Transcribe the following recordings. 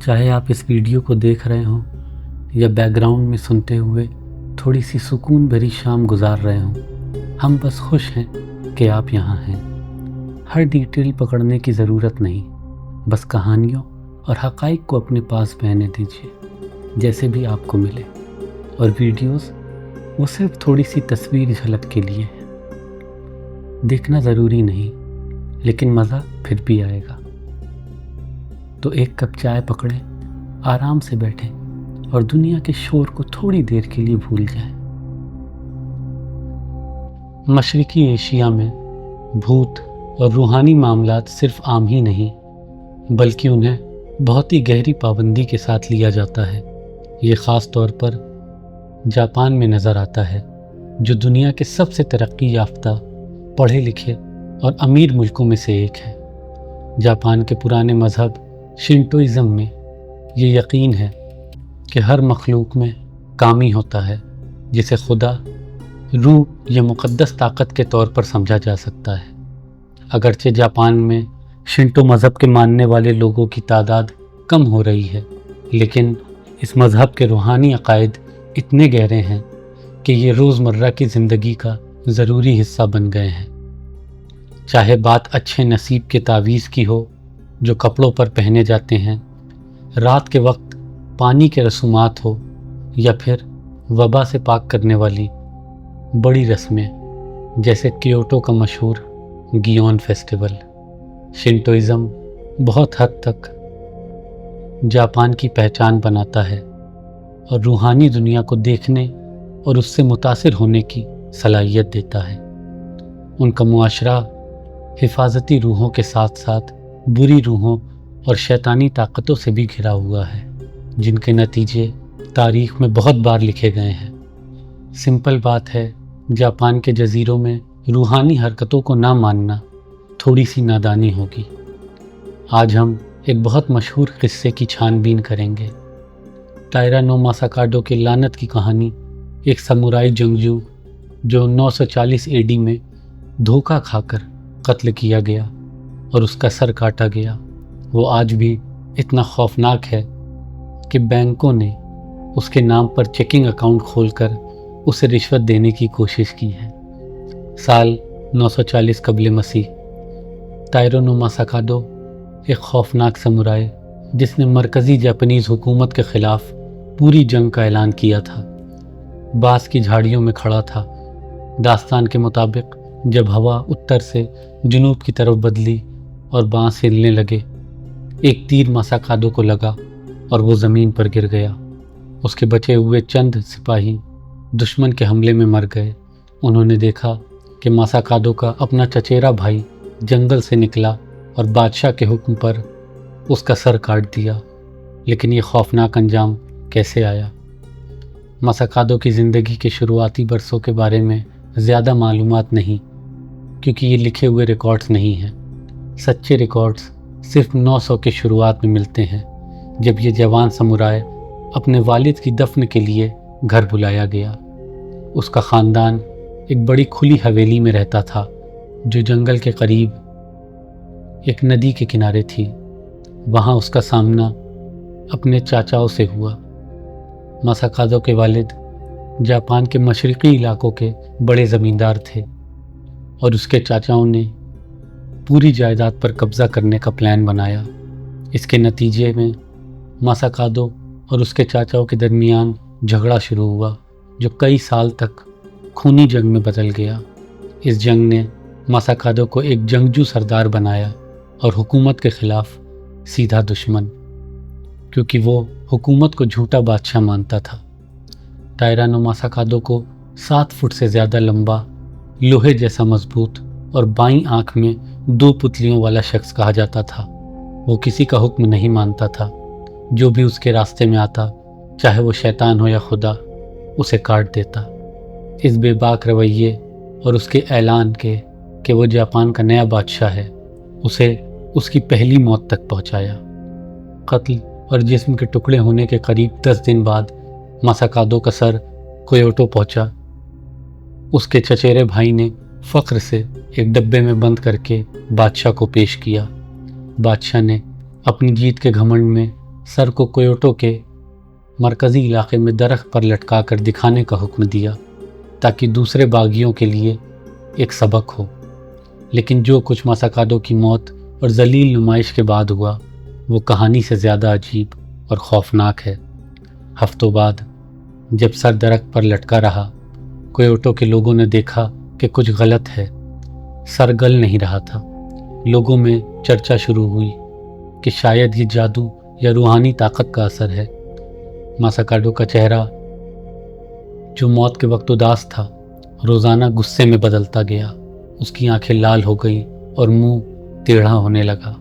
چاہے آپ اس ویڈیو کو دیکھ رہے ہوں یا بیک گراؤنڈ میں سنتے ہوئے تھوڑی سی سکون بھری شام گزار رہے ہوں، ہم بس خوش ہیں کہ آپ یہاں ہیں۔ ہر ڈیٹیل پکڑنے کی ضرورت نہیں، بس کہانیوں اور حقائق کو اپنے پاس بہنے دیجیے جیسے بھی آپ کو ملے، اور ویڈیوز وہ صرف تھوڑی سی تصویر جھلک کے لیے ہے۔ دیکھنا ضروری نہیں، لیکن مزہ پھر بھی آئے گا۔ تو ایک کپ چائے پکڑیں، آرام سے بیٹھیں اور دنیا کے شور کو تھوڑی دیر کے لیے بھول جائیں۔ مشرقی ایشیا میں بھوت اور روحانی معاملات صرف عام ہی نہیں بلکہ انہیں بہت ہی گہری پابندی کے ساتھ لیا جاتا ہے۔ یہ خاص طور پر جاپان میں نظر آتا ہے، جو دنیا کے سب سے ترقی یافتہ، پڑھے لکھے اور امیر ملکوں میں سے ایک ہے۔ جاپان کے پرانے مذہب شنٹوئزم میں یہ یقین ہے کہ ہر مخلوق میں کامی ہوتا ہے، جسے خدا، روح یا مقدس طاقت کے طور پر سمجھا جا سکتا ہے۔ اگرچہ جاپان میں شنٹو مذہب کے ماننے والے لوگوں کی تعداد کم ہو رہی ہے، لیکن اس مذہب کے روحانی عقائد اتنے گہرے ہیں کہ یہ روزمرہ کی زندگی کا ضروری حصہ بن گئے ہیں۔ چاہے بات اچھے نصیب کے تعویذ کی ہو جو کپڑوں پر پہنے جاتے ہیں، رات کے وقت پانی کے رسومات ہو، یا پھر وبا سے پاک کرنے والی بڑی رسمیں جیسے کیوٹو کا مشہور گیون فیسٹیول۔ شنٹوئزم بہت حد تک جاپان کی پہچان بناتا ہے اور روحانی دنیا کو دیکھنے اور اس سے متاثر ہونے کی صلاحیت دیتا ہے۔ ان کا معاشرہ حفاظتی روحوں کے ساتھ ساتھ بری روحوں اور شیطانی طاقتوں سے بھی گھرا ہوا ہے، جن کے نتیجے تاریخ میں بہت بار لکھے گئے ہیں۔ سمپل بات ہے، جاپان کے جزیروں میں روحانی حرکتوں کو نہ ماننا تھوڑی سی نادانی ہوگی۔ آج ہم ایک بہت مشہور قصے کی چھان بین کریں گے۔ تائرا نو ماساکاڈو کی لعنت کی کہانی ایک سامورائی جنگجو جو 940 AD میں دھوکہ کھا کر قتل کیا گیا اور اس کا سر کاٹا گیا، وہ آج بھی اتنا خوفناک ہے کہ بینکوں نے اس کے نام پر چیکنگ اکاؤنٹ کھول کر اسے رشوت دینے کی کوشش کی ہے۔ سال 940 قبل مسیح، تائرا نو ماساکاڈو ایک خوفناک سامورائی جس نے مرکزی جاپانیز حکومت کے خلاف پوری جنگ کا اعلان کیا تھا، بانس کی جھاڑیوں میں کھڑا تھا۔ داستان کے مطابق جب ہوا اتر سے جنوب کی طرف بدلی اور بانس ہلنے لگے، ایک تیر ماساکاڈو کو لگا اور وہ زمین پر گر گیا۔ اس کے بچے ہوئے چند سپاہی دشمن کے حملے میں مر گئے۔ انہوں نے دیکھا کہ ماساکاڈو کا اپنا چچیرا بھائی جنگل سے نکلا اور بادشاہ کے حکم پر اس کا سر کاٹ دیا، لیکن یہ خوفناک انجام کیسے آیا؟ ماساکاڈو کی زندگی کے شروعاتی برسوں کے بارے میں زیادہ معلومات نہیں، کیونکہ یہ لکھے ہوئے ریکارڈز نہیں ہیں۔ سچے ریکارڈز صرف 900 کے شروعات میں ملتے ہیں، جب یہ جوان سامورائی اپنے والد کی دفن کے لیے گھر بلایا گیا۔ اس کا خاندان ایک بڑی کھلی حویلی میں رہتا تھا جو جنگل کے قریب ایک ندی کے کنارے تھی۔ وہاں اس کا سامنا اپنے چاچاؤں سے ہوا۔ ماساکاڈو کے والد جاپان کے مشرقی علاقوں کے بڑے زمیندار تھے، اور اس کے چاچاؤں نے پوری جائیداد پر قبضہ کرنے کا پلان بنایا۔ اس کے نتیجے میں ماساکاڈو اور اس کے چاچاؤں کے درمیان جھگڑا شروع ہوا، جو کئی سال تک خونی جنگ میں بدل گیا۔ اس جنگ نے ماساکاڈو کو ایک جنگجو سردار بنایا اور حکومت کے خلاف سیدھا دشمن، کیونکہ وہ حکومت کو جھوٹا بادشاہ مانتا تھا۔ تائرا نو ماساکاڈو کو 7 فٹ سے زیادہ لمبا، لوہے جیسا مضبوط اور بائیں آنکھ میں 2 پتلیوں والا شخص کہا جاتا تھا۔ وہ کسی کا حکم نہیں مانتا تھا، جو بھی اس کے راستے میں آتا، چاہے وہ شیطان ہو یا خدا، اسے کاٹ دیتا۔ اس بے باک رویے اور اس کے اعلان کے کہ وہ جاپان کا نیا بادشاہ ہے، اسے اس کی پہلی موت تک پہنچایا۔ قتل اور جسم کے ٹکڑے ہونے کے قریب 10 دن بعد ماساکاڈو کا سر کیوٹو پہنچا۔ اس کے چچیرے بھائی نے فخر سے ایک ڈبے میں بند کر کے بادشاہ کو پیش کیا۔ بادشاہ نے اپنی جیت کے گھمنڈ میں سر کو کویوٹو کے مرکزی علاقے میں درخت پر لٹکا کر دکھانے کا حکم دیا تاکہ دوسرے باغیوں کے لیے ایک سبق ہو۔ لیکن جو کچھ مساکادو کی موت اور ذلیل نمائش کے بعد ہوا وہ کہانی سے زیادہ عجیب اور خوفناک ہے۔ ہفتوں بعد جب سر درخت پر لٹکا رہا، کویوٹو کے لوگوں نے دیکھا کہ کچھ غلط ہے۔ سر گل نہیں رہا تھا۔ لوگوں میں چرچا شروع ہوئی کہ شاید یہ جادو یا روحانی طاقت کا اثر ہے۔ مساکادو کا چہرہ جو موت کے وقت اداس تھا روزانہ غصے میں بدلتا گیا۔ اس کی آنکھیں لال ہو گئی اور منہ ٹیڑھا ہونے لگا۔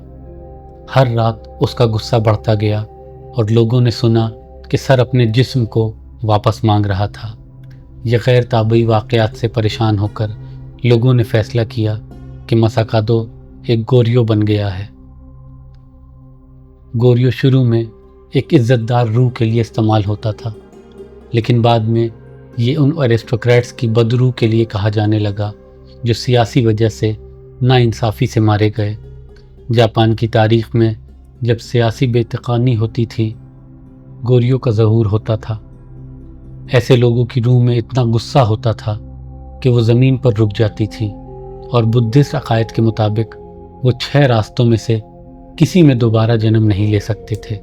ہر رات اس کا غصہ بڑھتا گیا اور لوگوں نے سنا کہ سر اپنے جسم کو واپس مانگ رہا تھا۔ یہ غیر طبیعی واقعات سے پریشان ہو کر لوگوں نے فیصلہ کیا کہ مساکادو ایک گوریو بن گیا ہے۔ گوریو شروع میں ایک عزت دار روح کے لیے استعمال ہوتا تھا، لیکن بعد میں یہ ان ایرسٹوکریٹس کی بدروح کے لیے کہا جانے لگا جو سیاسی وجہ سے ناانصافی سے مارے گئے۔ جاپان کی تاریخ میں جب سیاسی بے اتقانی ہوتی تھی، گوریو کا ظہور ہوتا تھا۔ ایسے لوگوں کی روح میں اتنا غصہ ہوتا تھا کہ وہ زمین پر رک جاتی تھی، اور بدھسٹ عقائد کے مطابق وہ 6 راستوں میں سے کسی میں دوبارہ جنم نہیں لے سکتے تھے۔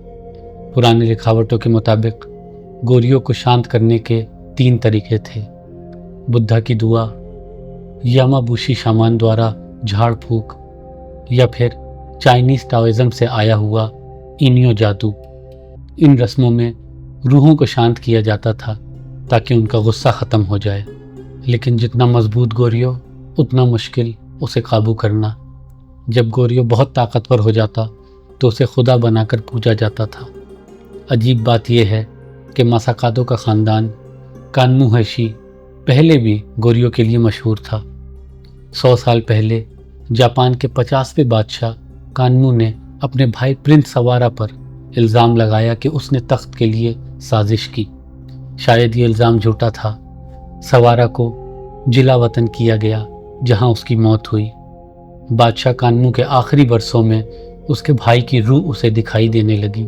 پرانے لکھاوٹوں کے مطابق گوریو کو شانت کرنے کے 3 طریقے تھے: بدھا کی دعا، یامابوشی شامان دوارا جھاڑ پھونک، یا پھر چائنیز ٹاوئزم سے آیا ہوا اینیو جادو۔ ان رسموں میں روحوں کو شانت کیا جاتا تھا تاکہ ان کا غصہ ختم ہو جائے، لیکن جتنا مضبوط گوریو اتنا مشکل اسے قابو کرنا۔ جب گوریو بہت طاقتور ہو جاتا تو اسے خدا بنا کر پوجا جاتا تھا۔ عجیب بات یہ ہے کہ مساکادو کا خاندان کانمو ہیشی پہلے بھی گوریو کے لیے مشہور تھا۔ 100 سال پہلے جاپان کے 50ویں بادشاہ کانمو نے اپنے بھائی پرنس سوارا پر الزام لگایا کہ اس نے تخت کے لیے سازش کی۔ شاید یہ الزام جھوٹا تھا۔ سوارا کو جلا وطن کیا گیا جہاں اس کی موت ہوئی۔ بادشاہ کانمو کے آخری برسوں میں اس کے بھائی کی روح اسے دکھائی دینے لگی،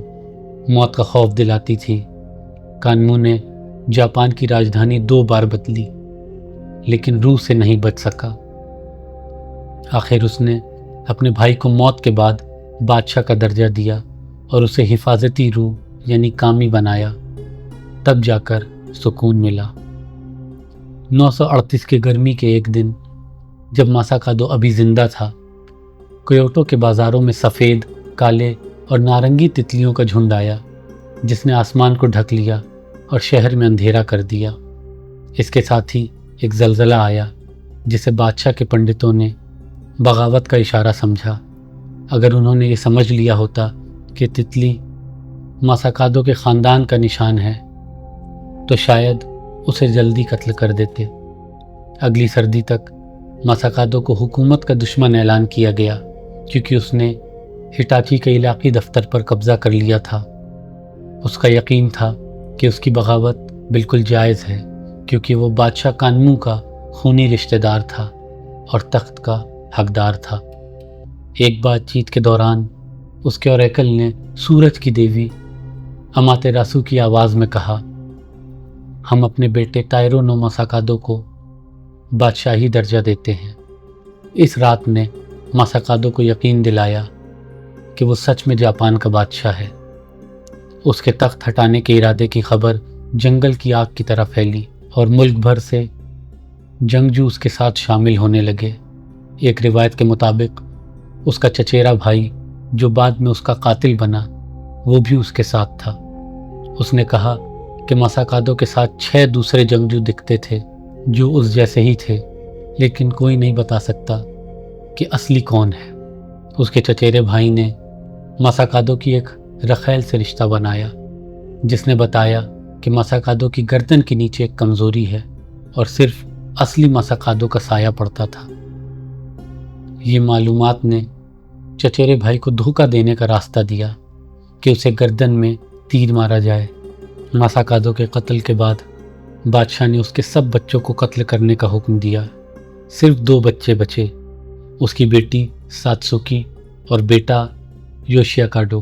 موت کا خوف دلاتی تھی۔ کانمو نے جاپان کی راجدھانی 2 بار بدلی، لیکن روح سے نہیں بچ سکا۔ آخر اس نے اپنے بھائی کو موت کے بعد بادشاہ کا درجہ دیا اور اسے حفاظتی روح یعنی کامی بنایا۔ تب جا کر سکون ملا۔ 938 کے گرمی کے ایک دن جب مساکادو ابھی زندہ تھا، کویوٹو کے بازاروں میں سفید، کالے اور نارنگی تتلیوں کا جھنڈ آیا جس نے آسمان کو ڈھک لیا اور شہر میں اندھیرا کر دیا۔ اس کے ساتھ ہی ایک زلزلہ آیا جسے بادشاہ کے پنڈتوں نے بغاوت کا اشارہ سمجھا۔ اگر انہوں نے یہ سمجھ لیا ہوتا کہ تتلی مساکادو کے خاندان کا نشان ہے تو شاید اسے جلدی قتل کر دیتے۔ اگلی سردی تک مساکادو کو حکومت کا دشمن اعلان کیا گیا کیونکہ اس نے ہٹاچی کے علاقائی دفتر پر قبضہ کر لیا تھا۔ اس کا یقین تھا کہ اس کی بغاوت بالکل جائز ہے کیونکہ وہ بادشاہ کانمو کا خونی رشتہ دار تھا اور تخت کا حقدار تھا۔ ایک بات چیت کے دوران اس کے اوریکل نے سورج کی دیوی اماتراسو کی آواز میں کہا، ہم اپنے بیٹے تائرو نو مساکادو کو بادشاہی درجہ دیتے ہیں۔ اس رات نے مساکادو کو یقین دلایا کہ وہ سچ میں جاپان کا بادشاہ ہے۔ اس کے تخت ہٹانے کے ارادے کی خبر جنگل کی آگ کی طرح پھیلی اور ملک بھر سے جنگجو اس کے ساتھ شامل ہونے لگے۔ ایک روایت کے مطابق اس کا چچیرا بھائی جو بعد میں اس کا قاتل بنا وہ بھی اس کے ساتھ تھا۔ اس نے کہا کہ مساکادو کے ساتھ 6 دوسرے جنگجو دکھتے تھے جو اس جیسے ہی تھے، لیکن کوئی نہیں بتا سکتا کہ اصلی کون ہے۔ اس کے چچیرے بھائی نے مساکادو کی ایک رخیل سے رشتہ بنایا جس نے بتایا کہ مساکادو کی گردن کے نیچے ایک کمزوری ہے اور صرف اصلی مساکادو کا سایہ پڑتا تھا۔ یہ معلومات نے چچیرے بھائی کو دھوکہ دینے کا راستہ دیا کہ اسے گردن میں تیر مارا جائے۔ مساکادو کے قتل کے بعد بادشاہ نے اس کے سب بچوں کو قتل کرنے کا حکم دیا۔ صرف 2 بچے بچے، اس کی بیٹی ساتسوکی اور بیٹا یوشیاکاڈو۔